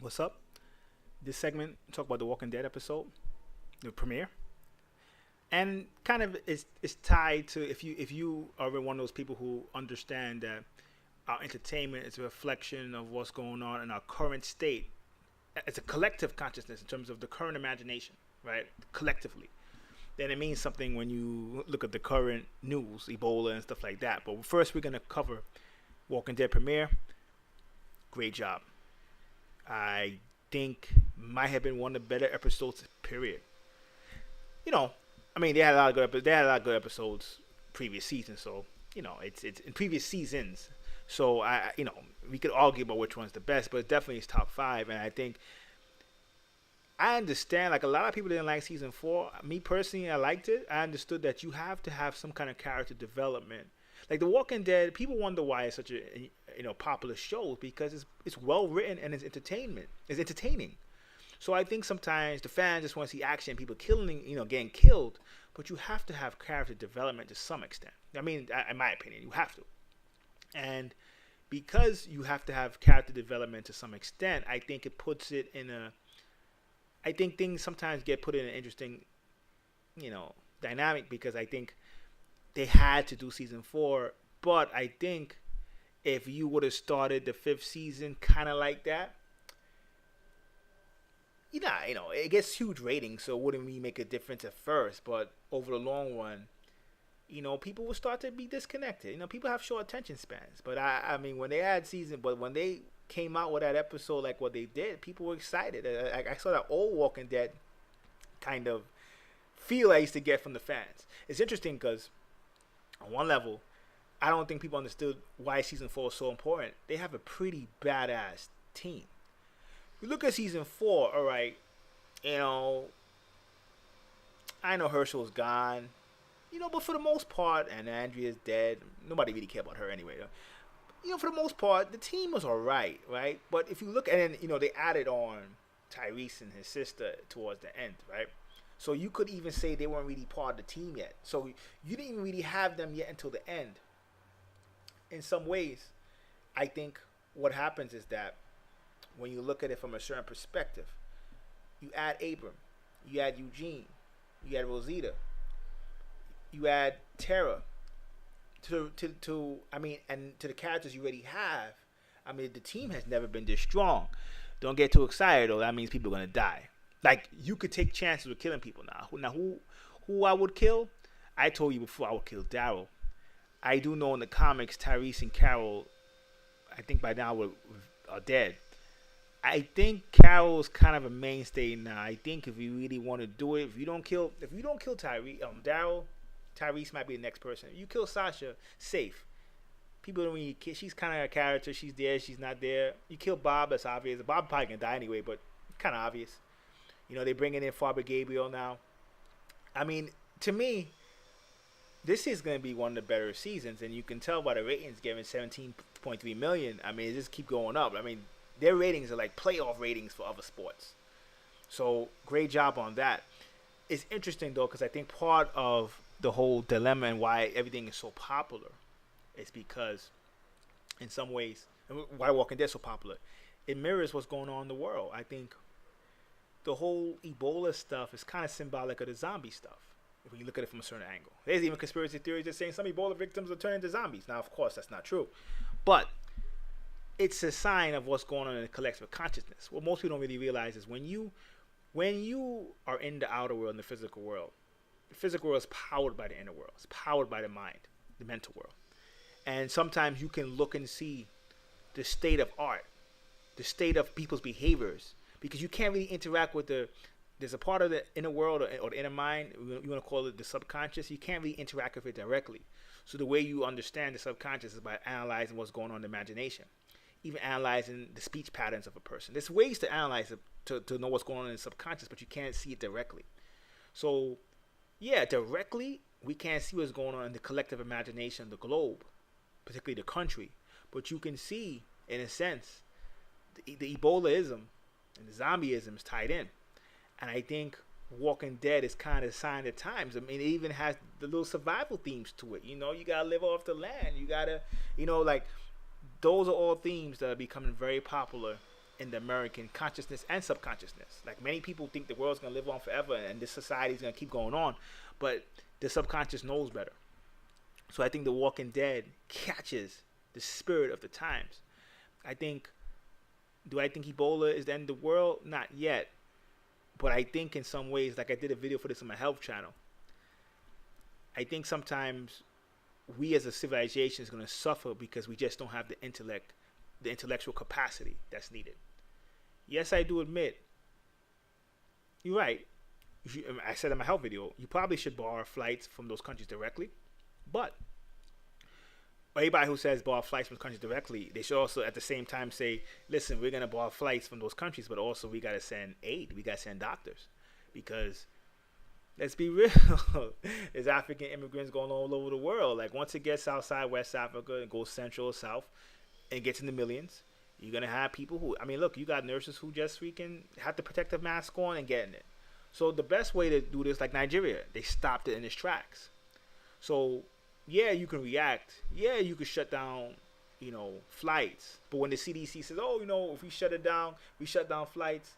What's up? This segment talk about the Walking Dead episode, the premiere, and kind of is tied to if you are one of those people who understand that our entertainment is a reflection of what's going on in our current state. It's a collective consciousness in terms of the current imagination, right? Collectively. Then it means something when you look at the current news, Ebola and stuff like that. But first, we're gonna cover Walking Dead premiere. Great job. I think might have been one of the better episodes. Period. You know, I mean, they had a lot of They had a lot of good episodes previous seasons. So it's in previous seasons. So we could argue about which one's the best, but it definitely is top five. And I think I understand. Like a lot of people didn't like season four. Me personally, I liked it. I understood that you have to have some kind of character development. Like The Walking Dead, people wonder why it's such a popular show because it's well written and it's entertainment. It's entertaining. So I think sometimes the fans just want to see action, people killing, getting killed. But you have to have character development to some extent. I mean, in my opinion, you have to. And because you have to have character development to some extent, I think it puts it in a. I think things sometimes get put in an interesting, dynamic because I think they had to do season four. But I think if you would have started the fifth season kind of like that, it gets huge ratings, so it wouldn't really make a difference at first. But over the long run, people will start to be disconnected. People have short attention spans. But I mean, when they came out with that episode, like what they did, people were excited. I saw that old Walking Dead kind of feel I used to get from the fans. It's interesting because on one level, I don't think people understood why season four is so important. They have a pretty badass team. You look at season four, all right. You know, I know Herschel's gone. But for the most part, and Andrea's dead. Nobody really cared about her anyway. For the most part, the team was alright, right? But if you look at it, they added on Tyrese and his sister towards the end, right? So you could even say they weren't really part of the team yet. So you didn't even really have them yet until the end. In some ways, I think what happens is that when you look at it from a certain perspective, you add Abram, you add Eugene, you add Rosita, you add Tara, and to the characters you already have. I mean, the team has never been this strong. Don't get too excited though. That means people are gonna die. Like you could take chances with killing people now. Who I would kill? I told you before I would kill Daryl. I do know in the comics Tyrese and Carol, I think by now are dead. I think Carol's kind of a mainstay now. I think if you really want to do it, if you don't kill Daryl, Tyrese might be the next person. You kill Sasha, safe. People don't really care. She's kind of a character. She's there. She's not there. You kill Bob. That's obvious. Bob probably can die anyway, but kind of obvious. They bringing in Faber Gabriel now. I mean, to me, this is going to be one of the better seasons, and you can tell by the ratings given 17.3 million. I mean, it just keep going up. I mean, their ratings are like playoff ratings for other sports. So great job on that. It's interesting though because I think part of the whole dilemma and why everything is so popular is because, in some ways, and why Walking Dead is so popular, it mirrors what's going on in the world. I think the whole Ebola stuff is kind of symbolic of the zombie stuff. When you look at it from a certain angle, there's even conspiracy theories that saying some Ebola victims are turning into zombies. Now, of course, that's not true, but it's a sign of what's going on in the collective consciousness. What most people don't really realize is when you are in the outer world, in the physical world is powered by the inner world. It's powered by the mind, the mental world. And sometimes you can look and see the state of art, the state of people's behaviors, because you can't really interact with there's a part of the inner world or the inner mind, you want to call it the subconscious, you can't really interact with it directly. So the way you understand the subconscious is by analyzing what's going on in the imagination, even analyzing the speech patterns of a person. There's ways to analyze it to know what's going on in the subconscious, but you can't see it directly. So, yeah, directly, we can't see what's going on in the collective imagination of the globe, particularly the country. But you can see, in a sense, the Ebola-ism and the zombieism is tied in. And I think Walking Dead is kind of a sign of times. I mean, it even has the little survival themes to it. You gotta live off the land. You gotta, like, those are all themes that are becoming very popular in the American consciousness and subconsciousness. Like many people think the world's gonna live on forever and this society is gonna keep going on, but the subconscious knows better. So I think The Walking Dead catches the spirit of the times. Do I think Ebola is the end of the world? Not yet. But I think in some ways, like I did a video for this on my health channel, I think sometimes we as a civilization is going to suffer because we just don't have the intellectual capacity that's needed. Yes, I do admit, you're right. I said in my health video, you probably should borrow flights from those countries directly. But anybody who says borrow flights from countries directly, they should also at the same time say, listen, we're going to borrow flights from those countries, but also we got to send aid. We got to send doctors. Because let's be real, there's African immigrants going all over the world. Like once it gets outside West Africa and goes central or south and gets in the millions, you're going to have people who, I mean, look, you got nurses who just freaking have the protective mask on and getting it. So the best way to do this, like Nigeria, they stopped it in its tracks. So yeah, you can react. Yeah, you can shut down, flights. But when the CDC says, if we shut it down, we shut down flights,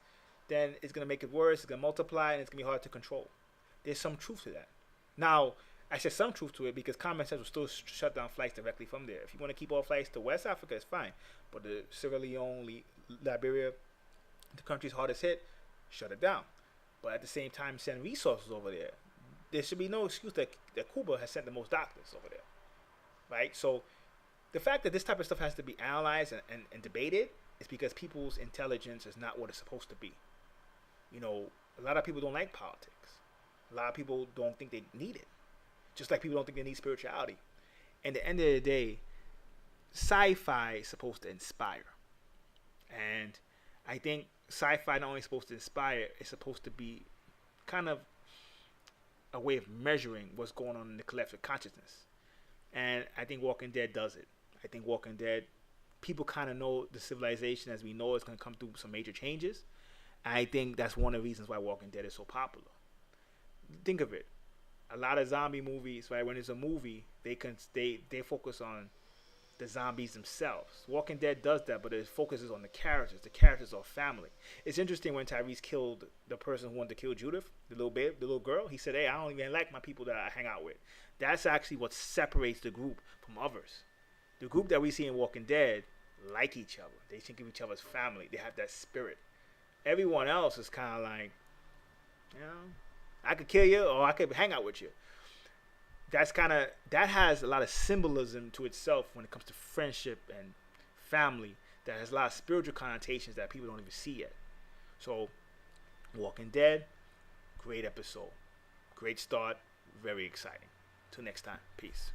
then it's going to make it worse. It's going to multiply, and it's going to be hard to control. There's some truth to that. Now, I said some truth to it because common sense will still shut down flights directly from there. If you want to keep all flights to West Africa, it's fine. But the Sierra Leone, Liberia, the countries hardest hit, shut it down. But at the same time, send resources over there. There should be no excuse that Cuba has sent the most doctors over there, right? So the fact that this type of stuff has to be analyzed and debated is because people's intelligence is not what it's supposed to be. A lot of people don't like politics. A lot of people don't think they need it. Just like people don't think they need spirituality. And at the end of the day, sci-fi is supposed to inspire. And I think sci-fi not only supposed to inspire, it's supposed to be kind of a way of measuring what's going on in the collective consciousness. And I think Walking Dead does it. I think Walking Dead, people kind of know the civilization as we know it's going to come through some major changes. And I think that's one of the reasons why Walking Dead is so popular. Think of it. A lot of zombie movies, right? When it's a movie, they focus on the zombies themselves. Walking Dead does that, but it focuses on the characters. The characters are family. It's interesting when Tyrese killed the person who wanted to kill Judith, the little girl. He said, "Hey, I don't even like my people that I hang out with." That's actually what separates the group from others. The group that we see in Walking Dead like each other. They think of each other as family. They have that spirit. Everyone else is kind of like, I could kill you or I could hang out with you. That has a lot of symbolism to itself when it comes to friendship and family. That has a lot of spiritual connotations that people don't even see yet. So, Walking Dead, great episode, great start, very exciting. Till next time, peace.